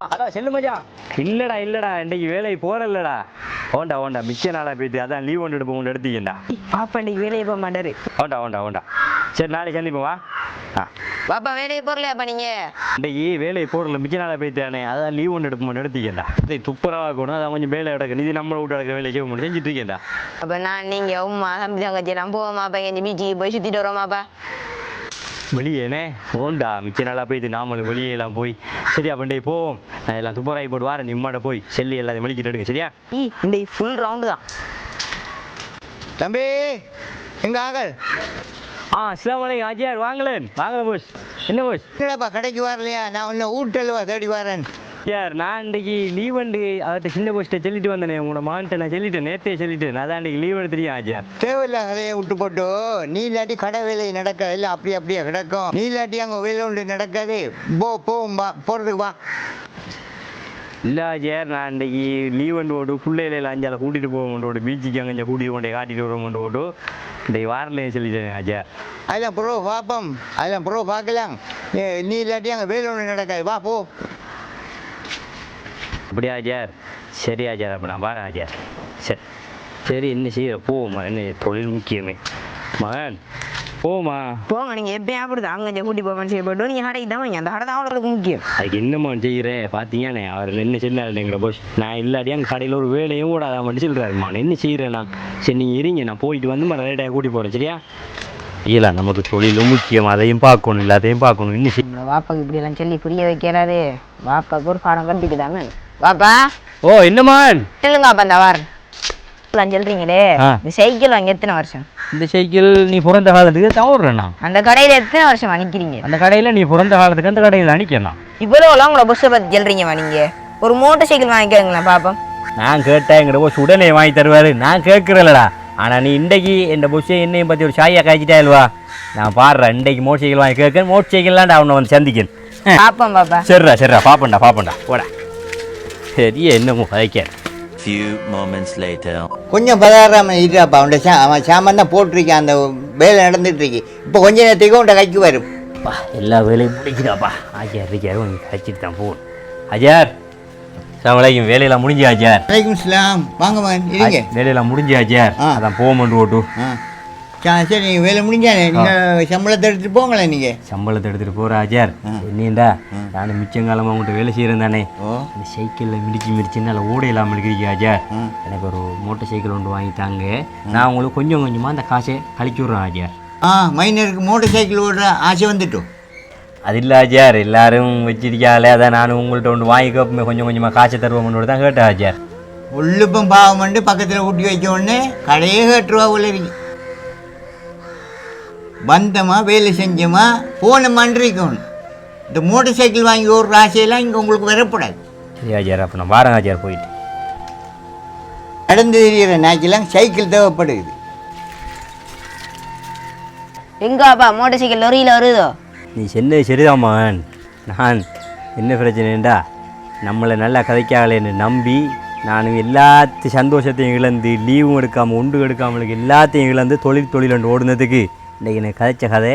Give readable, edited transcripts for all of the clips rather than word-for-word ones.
அதான் செல்லு மச்சான். இல்லடா இன்னைக்கு வேலை போறல்லடா. ஓண்டா மிச்ச நாளா போயிட்டு அதான் லீவ் ஒன்று எடுப்போம் எடுத்தீங்கடா. பாப்பா இன்னைக்கு வேலையை போக மாட்டாரு. ஓண்டா சரி நாளைக்கு சந்திப்போம் வா. பாப்பா வேலையை போறலையாப்பா நீங்க? இன்னைக்கு வேலையை போறல மிச்ச நாளா போயிட்டானே அதான் லீவ் ஒன்று எடுப்போம் எடுத்தீங்கடா. துப்புரவா இருக்கணும் அதான் கொஞ்சம் வேலை கிடக்கு இது நம்மளை விட்டு கிடக்க வேலையை செய்ய செஞ்சுட்டு இருக்கேன்டா. அப்ப நான் நீங்க உமா தம்பி தங்கச்சி எல்லாம் போவோமாப்பா எங்க பீச்சுக்கு போய் சுத்திட்டு வரோமாப்பா? வெளியேனே ஓண்டா மிச்ச நாளாக போயிட்டு நாமளும் வெளியெல்லாம் போய் சரியா பண்டே போவோம். நான் எல்லாம் துப்புராய் போட்டு வாரேன் நிம்மாட போய் செல்லி எல்லாத்தையும் வெளிக்கிட்டு எடுங்க சரியா? இன்னைக்கு ஃபுல் ரவுண்டு தான். தம்பி எங்க ஆகல்? அஸ்ஸலாமு அலைக்கும் ஆஜியார் வாங்கலேன் போஸ். என்ன போஸ்? என்னடாப்பா கடைக்கு வரலையா? நான் உன்னை வீட்டல்வா தேடி வரேன். யார் நான் இன்றைக்கி லீவ் வந்து அவர்கிட்ட சின்ன போஸ்ட்டை சொல்லிட்டு வந்தேனே உங்களோட மகன்கிட்ட நான் சொல்லிட்டேன் நேற்றே சொல்லிட்டேன் நான் தான் இன்றைக்கி லீவ் எடுத்துறியா ஆஜியார்? தேவையில்ல கதையை விட்டு போட்டு நீ இல்லாட்டி கடை வேலை நடக்காது இல்லை அப்படியே கிடக்கும். நீ இல்லாட்டி அங்கே வேலை ஒன்று நடக்காது. போவோம் வா போகிறதுக்கு வா. இல்லை ஆஜியார் நான் இன்றைக்கி லீவ் வந்து போட்டு பிள்ளையில அஞ்சால கூட்டிகிட்டு போவோம் பீச்சுக்கு அங்கே கூட்டிகிட்டு கொண்டே காட்டிட்டு வருவோம் போட்டு இன்றைக்கு வாரலையே சொல்லிட்டேன் ஆஜியார். அதெல்லாம் ப்ரோ பார்ப்போம் அதெல்லாம் ப்ரோ பார்க்கலாம். நீ இல்லாட்டி அங்கே வேலை ஒன்று நடக்காது வா போ. அப்படியா ஆஜியார்? சரி ஆஜியார் அப்போ நான் வரேன் ஆஜியார். சரி என்ன செய்ய போவோம்மா என்ன தொழில் முக்கியமே மகன் போமா போங்க நீங்க எப்பயும் அப்படிதான் அங்கே கூட்டி போவேன் செய்யப்பட்டு நீங்க கடைக்கு தான் வாங்க அந்த கடை தான் அவ்வளோக்கு முக்கியம். அதுக்கு என்னம்மா செய்கிறேன் பார்த்தீங்கன்னே அவர் என்ன சொன்னார் எங்களை போஸ் நான் இல்லாட்டி அங்கே கடையில் ஒரு வேலையும் கூடாதாமட்டு சொல்கிறாருமா என்ன செய்கிறேன் நான். சரி நீங்கள் இருங்க நான் போயிட்டு வந்து மறு ரைட்டாக கூட்டி போகிறேன் சரியா? இல்லை நமக்கு தொழிலும் முக்கியம் அதையும் பார்க்கணும் எல்லாத்தையும் பார்க்கணும் இன்னும் நம்மளை வாப்பாக்கு இப்படி எல்லாம் சொல்லி புரிய வைக்கிறாரு. வாப்பாக்கு ஒரு பாடம் கண்டிக்குதாமே வாப்பா. ஓ என்னமான் சொல்லுங்கப்பா இந்த வாரம் சொல்றீங்களே இந்த சைக்கிள் வாங்கி எத்தனை வருஷம்? இந்த சைக்கிள் நீ பிறந்த காலத்துக்கு தவறுறேண்ணா. அந்த கடையில் எத்தனை வருஷம் நிற்கிறீங்க? அந்த கடையில் நீ பிறந்த காலத்துக்கு அந்த கடையில் அணிக்கணும். இவ்வளோலாம் உங்களை புஷ்ஷை பற்றி சொல்றீங்கம்மா நீங்கள் ஒரு மோட்டர் சைக்கிள் வாங்கிக்கிறீங்களா பாப்போம்? நான் கேட்டேன் எங்கிட்ட போஸ் உடனே வாங்கி தருவார் நான் கேட்குறேன்லடா. ஆனால் நீ இன்றைக்கி இந்த புஷ்ஷை என்னையும் பற்றி ஒரு சாயாக காய்ச்சிட்டா இல்லவா நான் பாடுறேன் இன்றைக்கு மோட்டர் சைக்கிள் வாங்கி கேட்கேன் மோட்டர் சைக்கிள்லாண்டா அவனை வந்து சந்திக்கேன். பாப்போம் பாப்பா. சரிடா பாப்பண்டா போடா. சரி என்னமோ கதைக்க. Few moments later. கொஞ்சம் பதாராம இருப்பாப்பா. அவன் சாமான் தான் போட்டிருக்கேன் அந்த வேலை நடந்துட்டு இருக்கு. இப்போ கொஞ்ச நேரத்துக்கு உன்ட கைக்கு வரும். எல்லா வேலையும் முடிக்குதாப்பா. ஆஜியார் இருக்காரு உங்க கழிச்சிட்டு தான் போகணும். ஆஜியார் சவளைக்கும் வேலையெல்லாம் முடிஞ்சு ஆஜியார். வலைக்கும் சலாம் வாங்க இருங்க. வேலையெல்லாம் முடிஞ்சு ஆஜியார் அதான் போகமெண்டு ஓட்டு. சரி நீங்கள் வேலை முடிஞ்சானே நீங்கள் சம்பளத்தை எடுத்துகிட்டு போங்களேன். நீங்கள் சம்பளத்தை எடுத்துகிட்டு போகிற ஆஜியார் என்னண்டா நான் மிச்சங்காலமாக உங்கள்கிட்ட வேலை செய்கிறேன் தானே அந்த சைக்கிளில் மிதிச்சு நல்லா ஓட இல்லாமல் இருக்கிறீங்க ஆஜியார் எனக்கு ஒரு மோட்டர் சைக்கிள் ஒன்று வாங்கிட்டாங்க நான் உங்களுக்கு கொஞ்சம் கொஞ்சமாக அந்த காசை கழிச்சு விட்றேன் ஆஜியார். மைனருக்கு மோட்டர் சைக்கிள் ஓடுற ஆசை வந்துட்டோம். அது இல்லை ஆஜியார் எல்லாரும் வச்சிருக்காங்களே அதான் நானும் உங்கள்கிட்ட ஒன்று வாங்கிக்கோப்பமே கொஞ்சம் கொஞ்சமாக காசை தருவோம்னு தான் கேட்டேன் ஆஜியார். உள்ளுப்பம் பாவம் பண்ணி பக்கத்தில் ஊட்டி வைக்க உடனே கடையே கேட்டுருவா உள்ளவங்க. வந்தமா வேலை செஞ்சோமா போனமான்றிக்கணும். இந்த மோட்டர் சைக்கிள் வாங்கி ஓடுற ஆசையெல்லாம் இங்கே உங்களுக்கு வரக்கூடாது. சரி ஆஜியார் அப்போ நான் வாரேன் ஆஜியார் போயிட்டு. நடந்து தெரிகிற நாய்க்கெல்லாம் சைக்கிள் தேவைப்படுது. எங்காப்பா மோட்டர் சைக்கிள் லொரியில் வருதோ? நீ சொன்னது சரிதாம்மான். நான் என்ன பிரச்சனைண்டா நம்மளை நல்லா கதைக்காகலேன்னு நம்பி நான் எல்லாத்தையும் சந்தோஷத்தையும் இழந்து லீவும் எடுக்காமல் ஒன்று எடுக்காமலுக்கு எல்லாத்தையும் இழந்து தொழில் ஓடுனதுக்கு இன்றைக்கி எனக்கு கதைச்ச கதை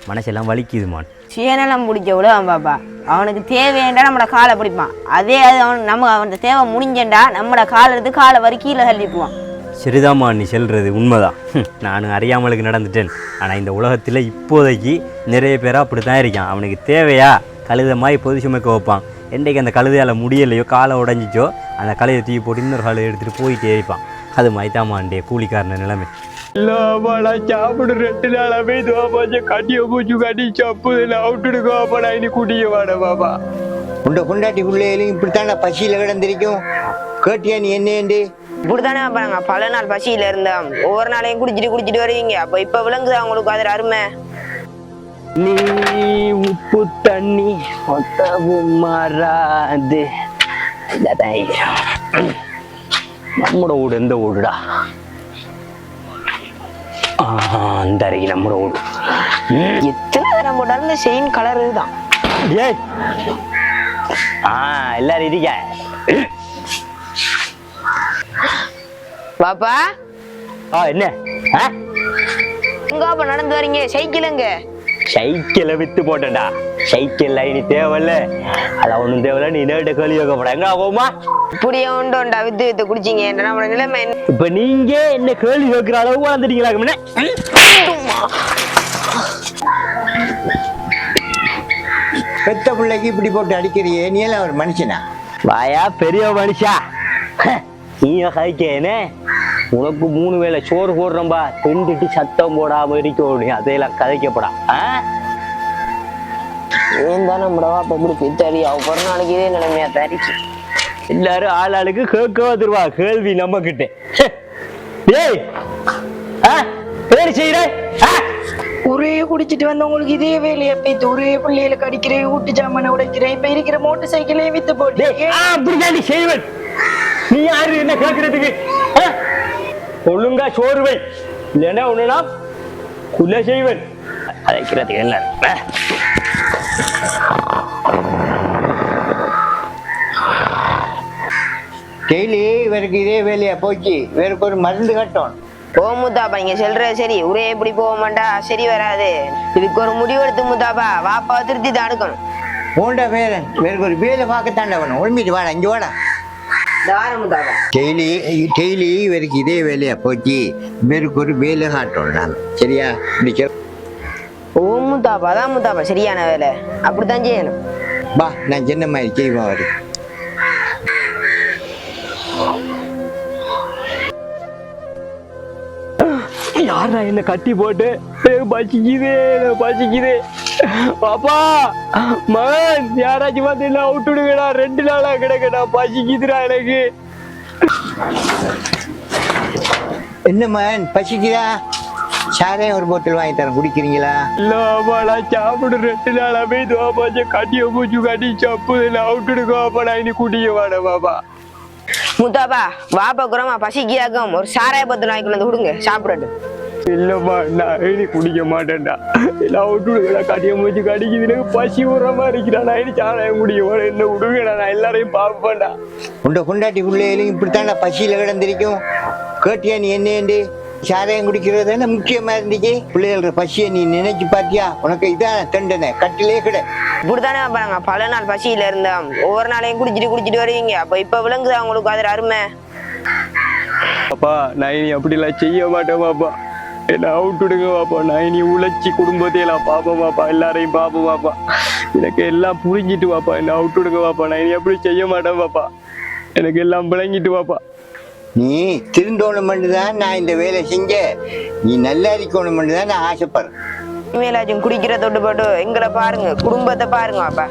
மனசெல்லாம் வலிக்குதுமான். சீனெல்லாம் பிடிக்க விடுவான் பாப்பா. அவனுக்கு தேவையேண்டா நம்மளோட காலை பிடிப்பான். அதே அது அவனுக்கு தேவை முடிஞ்சேண்டா நம்மளோட காலை எடுத்து காலை வரி கீழே தள்ளிப்புவான். சரிதாம்மா நீ சொல்கிறது உண்மைதான். நான் அறியாமலுக்கு நடந்துட்டேன். ஆனால் இந்த உலகத்தில் இப்போதைக்கு நிறைய பேராக அப்படி தான் இருக்கான். அவனுக்கு தேவையா கழுதை மாதிரி பொது சுமைக்க வைப்பான். என்றைக்கு அந்த கழுதையால் முடியலையோ காலை உடஞ்சிச்சோ அந்த கழுதை தூக்கி போட்டு இன்னொரு காலை எடுத்துகிட்டு போயிட்டே இருப்பான். அது மாதிரி தான்மாண்டே கூலிக்காரன நிலைமை. சாப்பிடு 2 நாளாவே கட்டிய பூச்சி கட்டி சப்பு அவுட்டுடுக்கோப்பா இனி கூட்டிய வாட பாபா. உண்ட கொண்டாட்டி பிள்ளைகளும் இப்படித்தானே பசியில் கிடந்திருக்கும். கேட்டியா நீ என்னேண்டு? இப்படித்தானே பாருங்க பல நாள் பசியில் இருந்தோம். ஒவ்வொரு நாளையும் குடிச்சிட்டு வருவீங்க. அப்போ இப்போ விளங்குதா உங்களுக்கு அதில் அருமை? நீ உப்பு தண்ணி ஒத்தவும் மாறாது. நம்மளோட வீடு எந்த வீடுடா? அந்த அருகே நம்மளோட வீடு. எத்தனை தரம் போட்டாலும் செயின் கலர் தான். எல்லாரும் இருக்க பாப்பா. என்ன எங்க அப்ப நடந்து வரீங்க? சைக்கிளுங்க சைக்கிளை வித்து போட்டேன்டா. சைக்கிள் இனி தேவையில்ல, அது ஒன்றும் தேவையில்ல. நீ நேட்ட கேள்வி வைக்கப்பட எங்க ஆகுமா? இப்படியே உண்டோண்டா வித்து வித்து குடிச்சிங்க நம்மளோட நிலைமை என்ன? இப்ப நீங்க என்ன கேள்வி வைக்கிற அளவு வளர்ந்துட்டீங்களா? பெத்த பிள்ளைக்கு இப்படி போட்டு அடிக்கிறியே, நீ எல்லாம் ஒரு மனுஷனா? வாயா பெரிய மனுஷா, நீ கைக்கேனே உனக்கு 3 வேளை சோறு போடுறம்பா, திண்டுட்டு சத்தம் போடாம இருக்கணும். அதையெல்லாம் கதைக்கப்படா. ஏன் தான் நம்மளவா அப்ப இப்படி பித்தடி அவ ஒரு நாளைக்கு இதே நிலைமையா தரிச்சு. எல்லாரும் ஆளாளுக்கு கேட்க வந்துருவா கேள்வி நம்ம கிட்ட. ஏய் பேரு செய்யற ஒரே குடிச்சிட்டு வந்தவங்களுக்கு இதே வேலையை போய்த்து ஒரே பிள்ளைகளுக்கு அடிக்கிறேன், ஊட்டு ஜாமான உடைக்கிறேன். இப்ப இருக்கிற மோட்டர் சைக்கிளே வித்து போட்டு அப்படிதான் செய்வன். நீ யாரு என்ன கேட்கறதுக்கு? ஒழுங்கா சோறுவை, இல்லைன்னா ஒண்ணுனா குள்ள செய்வன். அதைக்கிறதுக்கு என்ன? டெய்லி இவருக்கு இதே வேலையா போச்சு, இவருக்கு ஒரு மருந்து கட்டணும். ஓ முத்தாப்பா, நீங்க சொல்றது சரி. ஒரே இப்படி போக மாட்டா சரி வராது. இதுக்கு ஒரு முடிவு எடுத்து முத்தாப்பா, வாப்பா திருத்தி தான் எடுக்கணும். போண்டா வேறன், இவருக்கு ஒரு வேலை பார்க்கத்தாண்டா வேணும். ஒழுமிட்டு வாடா, இங்க வாடா. முத்தாப்பா டெய்லி இவருக்கு இதே வேலையா போச்சு, இவருக்கு ஒரு வேலை காட்டணும் நான். சரியா? ஓ முத்தாப்பா, அதான் முத்தாப்பா சரியான வேலை. அப்படித்தான் செய்யணும். பா, நான் சின்ன மாதிரி செய்வேன் அவரு. யாரா என்ன கட்டி போட்டு பசிக்குது பாப்பா மகன், யாராச்சும் வந்து என்ன விட்டுடுங்கடா, 2 நாளா கிடக்கடா, பசிக்குதுடா எனக்கு. என்ன மகன் பசிக்குதா? சாரையும் ஒரு போத்தல் வாங்கி தரேன், குடிக்கிறீங்களா? இல்ல பாப்பா, நான் சாப்பிடு 2 நாளா போய் தோப்பாச்சு கட்டிய பூச்சி கட்டி சப்பு விட்டுடுங்க பாப்பா, நான் இனி குடிக்க வாட பாப்பா. முத்தாப்பா வாப்பா குரமா பசிக்கியாக்கும் ஒரு சாராய பத்து நாய்க்கு வந்து விடுங்க சாப்பிடட்டும். இல்லம்மா, நான் இனி குடிக்க மாட்டேன்டா. எல்லாம் விட்டுடுங்கடா, கட்டிய மூச்சு கடிக்குது, எனக்கு பசி உரமா இருக்கிறா. நான் இனி சாராயம் குடிக்க மாட்டேன், என்ன விடுங்கடா, நான் எல்லாரையும் பார்ப்பேன்டா. உண்ட கொண்டாட்டி பிள்ளைகளும் இப்படித்தாண்டா பசியில கிடந்திருக்கும். கேட்டியா நீ என்னேண்டு? சாராயம் குடிக்கிறது தானே முக்கியமா இருந்துச்சு. பிள்ளைகள பசியை நீ நினைச்சு பாத்தியா? உனக்கு இதான் தண்டனை, கட்டிலே கிட. இப்படித்தானே பாருங்க, பல நாள் பசியில இருந்தோம். ஒவ்வொரு நாளையும் குடிச்சிட்டு வருவீங்க. அப்ப இப்ப விளங்குதா உங்களுக்கு அது அருமை? பாப்பா, நான் இனி அப்படிலாம் செய்ய மாட்டேன் பாப்பா, என்ன விட்டுடுங்க பாப்பா. நான் இனி உழைச்சி குடும்பத்தையெல்லாம் பாப்போம் பாப்பா, எல்லாரையும் பாப்போம் பாப்பா. எனக்கு எல்லாம் புரிஞ்சிட்டு பாப்பா, என்ன விட்டுடுங்க பாப்பா. நான் இனி எப்படி செய்ய மாட்டேன் பாப்பா, எனக்கு எல்லாம் விளங்கிட்டு பாப்பா. நீ திருந்தோணும் தான் நான் இந்த வேலை செஞ்சேன். நீ நல்லா இருக்கணும் தான் நான் ஆசைப்படுறேன். இனிமேலாச்சும் குடிக்கிற தொட்டு போட்டு எங்களை பாருங்க, குடும்பத்தை பாருங்க பாப்பா.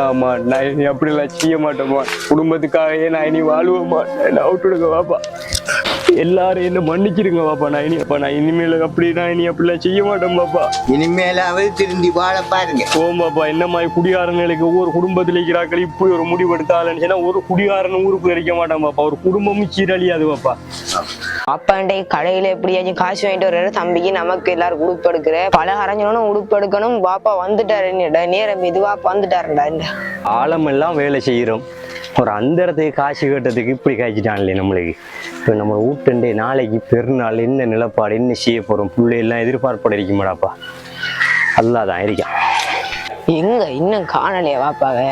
ஆமா, நான் இனி அப்படிலாம் செய்ய மாட்டேம்மா. குடும்பத்துக்காகவே நான் இனி வாழுவேம்மா. என்ன விட்டுடுங்க பாப்பா, எல்லாரும் என்ன மன்னிச்சிருங்க பாப்பா. நான் இனிமேல இனி அப்படிலாம் செய்ய மாட்டேன் பாப்பா. இனிமேலாவது திருந்தி வாழ பாருங்க. ஓம் பாப்பா, என்ன மாதிரி குடிகாரனுக்கு ஒவ்வொரு குடும்பத்தில் இருக்கிறாக்கள் இப்படி ஒரு முடிவெடுத்தாலும் ஒரு குடிகாரன் ஊருக்கு இருக்க மாட்டான் பாப்பா. ஒரு குடும்பமும் சீரழியாது பாப்பா. அப்பாண்டே கடையில எப்படியாச்சும் காசு வாங்கிட்டு வர்றாரு. தம்பிக்கு நமக்கு எல்லாரும் உடுப்பு எடுக்கிற பலகாரஞ்சனும் உடுப்பு எடுக்கணும். பாப்பா வந்துட்டாரு, நேரம் மெதுவா வந்துட்டாருண்டா. ஆழமெல்லாம் வேலை செய்யறோம், ஒரு அந்த இடத்துக்கு காசு கேட்டதுக்கு இப்படி காய்ச்சிட்டான்லே நம்மளுக்கு. இப்போ நம்ம வீட்டுண்டே நாளைக்கு பெருநாள் என்ன நிலப்பாடு, என்ன செய்ய போறோம், பிள்ளையெல்லாம் எதிர்பார்ப்போட இருக்க மாட்டாப்பா. அல்லாதான் இருக்கான். எங்க இன்னும் காணலையா வாப்பாவே?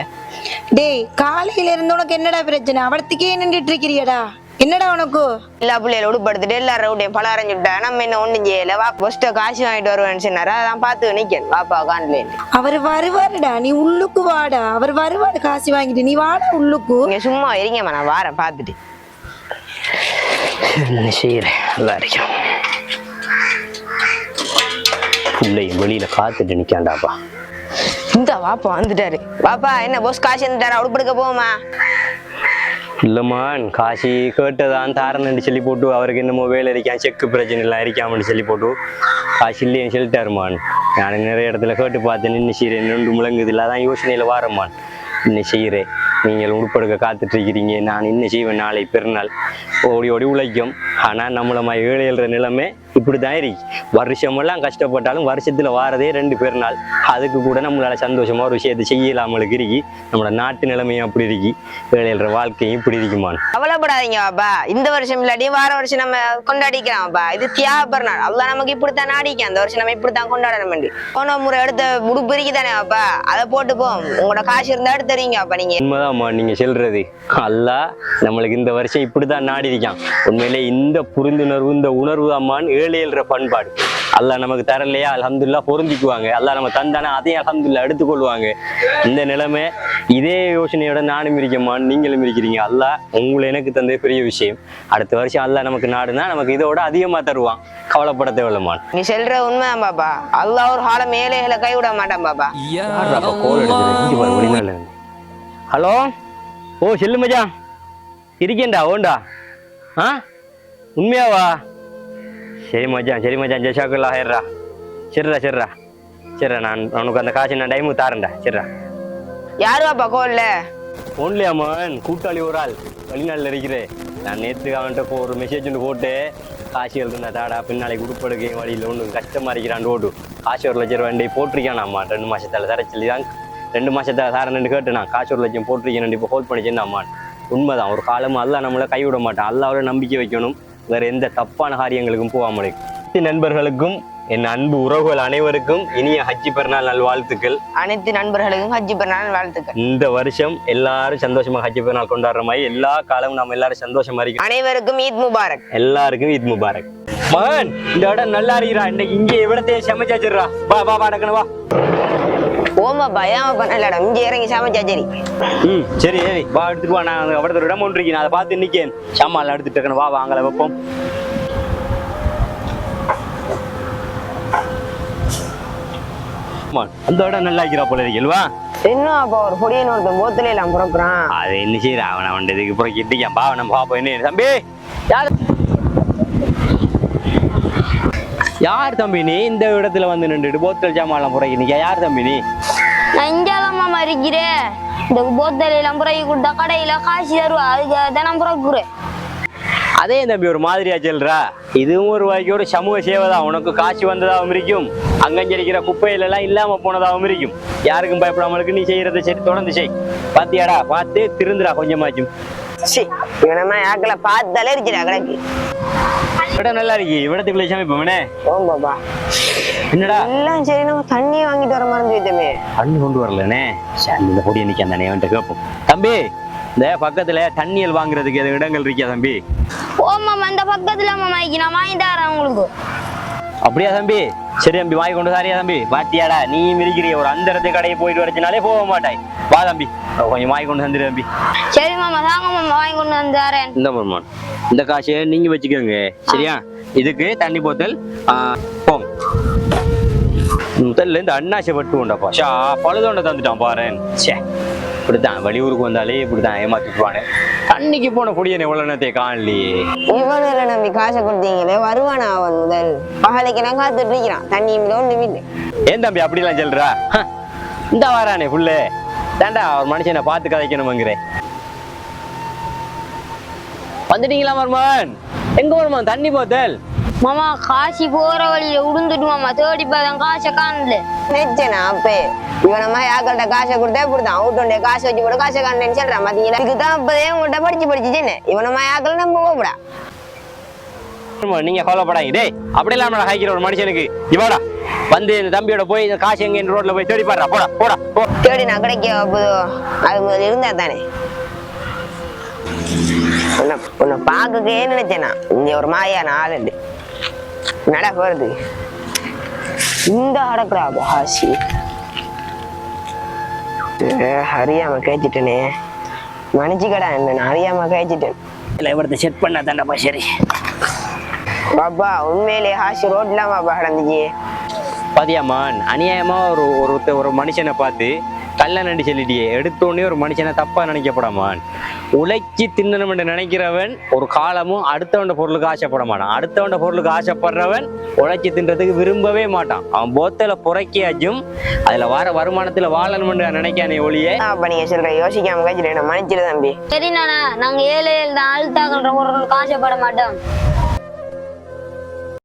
டேய், காலையில இருந்து உனக்கு என்னடா பிரச்சனை? அவளத்துக்கே நின்றுட்டு இருக்கிறியடா, என்னடா உனக்கு? எல்லா பிள்ளைகளை உடுப்படுத்துட்டு எல்லாரும் ரவுடையும் பலகாரம் சுட்டா நம்ம என்ன ஒண்ணும் செய்யல. வா ஃபர்ஸ்ட் காசு வாங்கிட்டு வருவேன்னு சொன்னாரு, அதான் பார்த்து நிக்கணும். வாப்பா காணல. அவர் வருவாருடா, நீ உள்ளுக்கு வாடா. அவர் வருவாரு காசு வாங்கிட்டு, நீ வாடா உள்ளுக்கு. நீங்க சும்மா இருங்கம்மா, நான் வாரேன் பார்த்துட்டு. என்ன செய்யறேன், நல்லா இருக்கேன். பிள்ளையும் வெளியில காத்துட்டு நிக்காண்டாப்பா. இந்த வாப்பா வந்துட்டாரு. வாப்பா என்ன போஸ் காசு வந்துட்டாரா? உடுப்படுக்க போவோமா? இல்லம்மான், காசி கேட்டதான் தாரன்னு சொல்லி போட்டு அவருக்கு என்னமோ வேலை இருக்கான், செக்கு பிரச்சனை எல்லாம் இருக்காமன்னு சொல்லி போட்டு காசு இல்லைன்னு சொல்லிட்டாருமான். நான் நிறைய இடத்துல கேட்டு பார்த்தேன், நின்று செய்கிறேன், ரெண்டு முழங்குது இல்லை, அதான் யோசனையில் வாரம்மான். இன்னும் செய்கிறேன், நீங்கள் உடுப்படுக்க காத்துட்டு இருக்கிறீங்க, நான் இன்னும் செய்வேன். நாளை பெருநாள் ஓடி ஓடி உழைக்கும். ஆனால் நம்மள ஏழை எழுற நிலைமை இப்படிதான் இருக்கு. வருஷமெல்லாம் கஷ்டப்பட்டாலும் வருஷத்துல வாரதே 2 பெருநாள். அதுக்கு கூட நம்மளால சந்தோஷமா ஒரு விஷயத்தை செய்யலாமலுக்கு இருக்கு. நம்மளோட நாட்டு நிலைமையும் அப்படி இருக்கு, ஏழைகள வாழ்க்கையும் இப்படி இருக்குமான். கவலைப்படாதீங்க பாப்பா, இந்த வருஷம் இல்லாட்டி வார வருஷம் நம்ம கொண்டாடிக்கலாம் பாப்பா. இது தியாக பெருநாள், அல்லாஹ் நமக்கு இப்படித்தான் நாடிக்க. அந்த வருஷம் நம்ம இப்படித்தான் கொண்டாடணும். போன முறை எடுத்த உடுப்பு இருக்கு தானே பாப்பா, அதை போட்டு போம். உங்களோட காசு இருந்தா எடுத்து தரீங்க பாப்பா. நீங்க உண்மைதான்மா நீங்க சொல்றது. அல்லாஹ் நம்மளுக்கு இந்த வருஷம் இப்படிதான் நாடி இருக்கான். உண்மையிலே இந்த புரிந்துணர்வு, இந்த உணர்வு அம்மான் ஏழையல்ற பண்பாடு. அல்லாஹ் நமக்கு தரலையா அல்ஹம்துலில்லாஹ் பொருந்திக்குவாங்க. அல்லாஹ் நம்ம தந்தானே அதையும் அல்ஹம்துலில்லாஹ் எடுத்துக்கொள்வாங்க. இந்த நிலைமை இதே யோசனையோட நானும் இருக்கேம்மான், நீங்களும் இருக்கிறீங்க. அல்லாஹ் உங்களை எனக்கு தந்த பெரிய விஷயம். அடுத்த வருஷம் அல்லாஹ் நமக்கு நாடுனா நமக்கு இதோட அதிகமா தருவான். கவலைப்பட தேவையில்லமான். நீ சொல்ற உண்மைதான் பாப்பா. அல்லாஹ் ஒரு காலம் ஏழைகளை கைவிட மாட்டான் பாப்பா. ஹலோ, ஓ செல்லு மச்சான், இருக்கேன்டா ஓண்டா. ஆ உண்மையாவா? சரி மச்சான் ஜெஷாக்குல்லா ஹேர்ரா. சரிடா நான் உனக்கு அந்த காசு நான் டைமுக்கு தாரேன்டா. சரிடா. யாரு பாப்பா கோல்ல? ஒன்லையாமன் கூட்டாளி ஒரு ஆள் வெளிநாட்டில் இருக்கிறேன். நான் நேற்று அவன்கிட்ட ஒரு மெசேஜ் ஒன்று போட்டு காசு எழுதுனா தாடா பின்னாளைக்கு உடுப்படுக்க வழியில் ஒன்று கஷ்டமாக இருக்கிறான் ஓடு. காசு 1 லட்சம் ரூபாய் போட்டிருக்கான். அம்மா 2 மாதத்தால் தர சொல்லி தான் 2 மாதத்தால் தாரேன்னு கேட்டுனா காசு 1 லட்சம் போட்டிருக்கேன். இப்போ ஹோல்ட் பண்ணிச்சேன்னு அம்மான். உண்மைதான், ஒரு காலமும் அல்லாஹ் நம்மளை கைவிட மாட்டான். அல்லாஹ்வோட நம்பிக்கை வைக்கணும். வேற எந்த தப்பான காரியங்களுக்கும் போகாமல். நண்பர்களுக்கும் என் அன்பு உறவுகள் அனைவருக்கும் இனிய ஹஜ்ஜி பெருநாள் நல்வாழ்த்துக்கள். அனைத்து நண்பர்களுக்கும் ஹஜ்ஜி பெருநாள் வாழ்த்துக்கள். இந்த வருஷம் எல்லாரும் சந்தோஷமா ஹஜ்ஜி பெருநாள் கொண்டாடுற மாதிரி எல்லா காலமும் நம்ம எல்லாரும் சந்தோஷமா இருக்கோம். அனைவருக்கும் ஈத் முபாரக். எல்லாருக்கும் ஈத் முபாரக். மகன் இந்த இடம் நல்லா இருக்கிறா. இன்னைக்கு இங்கே இவிடத்தையே சமைச்சாச்சிடுறா. வா அடக்கணும் வா. ஓமா பயம் பண்ணலடா, இங்கே இறங்கி சமைச்சா சரி. சரி வா எடுத்துட்டு வா. நான் அவடத்த ஒரு இடம் ஒன்று இருக்கேன், அதை பார்த்து நிக்கேன். சாமான் எடுத்துட்டு இருக்கணும். வா வாங்கல வைப்போம். அந்த இடம் நல்லா இருக்கிறா போல இருக்கல்வா. இன்னும் அப்ப ஒரு பொடியன் ஒருத்தன் போத்துல எல்லாம் புறப்புறான். அது என்ன செய்யற அவன் இதுக்கு புறம் கிட்டிக்கான். பா நம்ம பாப்போம். என்ன தம்பி யார் தம்பி நீ இந்த இடத்துல வந்து நின்றுட்டு போத்தல் ஜாமான் புறக்கி நிக்க? யார் தம்பி நீ? நான் இஞ்சாலம்மா இருக்கிறேன். இந்த போத்தல் எல்லாம் புறக்கி கொடுத்தா கடையில காசு தருவா, அதுக்கு தினம் புறக்குறேன். அதே தம்பி ஒரு மாதிரியா சொல்றா. இதுவும் ஒரு வகைக்கு ஒரு சமூக சேவை தான். உனக்கு காசு வந்ததாகவும் இருக்கும், அங்கஞ்சிருக்கிற குப்பையில எல்லாம் இல்லாம போனதாகவும் இருக்கும். யாருக்கும் பயப்படாமலுக்கு நீ செய்யறதை சரி தொடர்ந்து செய். பாத்தியாடா, பார்த்து திருந்துடா கொஞ்சமாச்சும். இவனமா யாக்கல பார்த்தாலே இருக்கிறா கிடக்கு. இடம் நல்லா இருக்கு. இவிடத்துக்குள்ள சமைப்போம்னே. ஓம் பாபா. என்னடா எல்லாம் சரி, நம்ம தண்ணியை வாங்கிட்டு வர மறந்து வச்சோமே. தண்ணி கொண்டு வரலனே. இந்த பொடியை நிக்க அந்த அவன்கிட்ட கேட்போம். தம்பி இந்த பக்கத்துல தண்ணியல் வாங்குறதுக்கு எது இடங்கள் இருக்கியா தம்பி? ஓமா அந்த பக்கத்துல நான் வாங்கி தரேன் உங்களுக்கு. அப்படியா தம்பி? சரி தம்பி வாங்கி கொண்டு சாரியா தம்பி. பாத்தியாடா நீ இருக்கிறிய ஒரு அந்தரத்து கடையை போயிட்டு வரச்சுனாலே போக மாட்டாய். வா தம்பி கொஞ்சம் வாங்கி கொண்டு வந்துரு தம்பி. சரி மாமா, தாங்க மாமா, வாங்கி கொண்டு வந்து தரேன். இந்த மாமா இந்த காசை நீங்க வச்சுக்கோங்க சரியா? இதுக்கு தண்ணி போத்தல் போங்க. முதல்ல இந்த அண்ணாசை பட்டு உண்டாப்பா. பழுதோண்ட தந்துட்டான் பாரு. சே இப்படித்தான் வெளியூருக்கு வந்தாலே இப்படித்தான் ஏமாத்திட்டுவானே. தண்ணிக்கு போன பொடியனை எவ்வளவு நேரத்தை காணலையே. இவனுல நம்பி காசை கொடுத்தீங்களே, வருவானா அவன் முதல் பகலைக்கெல்லாம் காத்துட்டு இருக்கிறான். தண்ணி ஒன்று வீட்டு. ஏன் தம்பி அப்படிலாம் சொல்றா? இந்த வாரானே புள்ள தாண்டா ஒரு மனுஷனை பார்த்து கதைக்கணுமாங்கிறேன். வந்துட்டீங்களா மருமன்? எங்க வருமான் தண்ணி போத்தல்? மாமா காசி போற வழியில உடுந்துட்டு மாமா தேடி பார்த்தேன், காசை காணல. நிச்சயனா அப்பே இவனமா யாக்கள்கிட்ட காசை கொடுத்தா இப்படிதான் அவுட்டோடைய காசை வச்சு கூட காசை காணலன்னு சொல்றான். பாத்தீங்களா, இதுதான் அப்பதே உங்கள்கிட்ட படிச்சுன்னு இவனமா யாக்கள் நம்ம போகக்கூடா. நீங்க கவலைப்படாங்க. டேய் அப்படியெல்லாம் நம்மள ஹைக்கிற ஒரு மனுஷனுக்கு இவாடா வந்து இந்த தம்பியோட போய் இந்த காசு எங்க ரோட்ல போய் தேடி பாடுறா. போடா போடா போ. தேடி நான் கிடைக்க அது முதல்ல இருந்தா தானே. உன்னை பார்க்கவே நினைச்சேனா இங்க ஒரு மாயான ஆளுண்டு நட போறது. இந்த அடக்குறா பாசி அறியாம கேச்சிட்டேனே. மன்னிச்சுக்கடா, என்ன நான் அறியாம கேச்சிட்டேன். இல்ல இவரத்தை செட் பண்ணா தாண்டா சரி. பாப்பா உண்மையிலே ஹாசி ரோட்ல பாப்பா கிடந்துச்சு. பாத்தியாமான் அநியாயமா ஒரு மனுஷனை பார்த்து கல்யாணம் சொல்லிட்டியே. எடுத்தோடனே ஒரு மனுஷனை தப்பா நினைக்கப்படாமான். உழைச்சி தின்னணும் என்று நினைக்கிறவன் ஒரு காலமும் அடுத்தவண்ட பொருளுக்கு ஆசைப்பட மாட்டான். அடுத்தவண்ட பொருளுக்கு ஆசைப்படுறவன் உழைச்சி தின்றதுக்கு விரும்பவே மாட்டான். அவன் போத்தல புறக்கியாச்சும் அதுல வர வருமானத்துல வாழணும் என்று நினைக்கானே ஒளியே. அப்ப நீங்க சொல்ற யோசிக்காம கேச்சிட்டேன், மன்னிச்சிரு தம்பி. சரி நானா, நாங்க ஏழை தான் அழுத்தாக்கன்ற பொருளுக்கு ஆசைப்பட மாட்டோம்.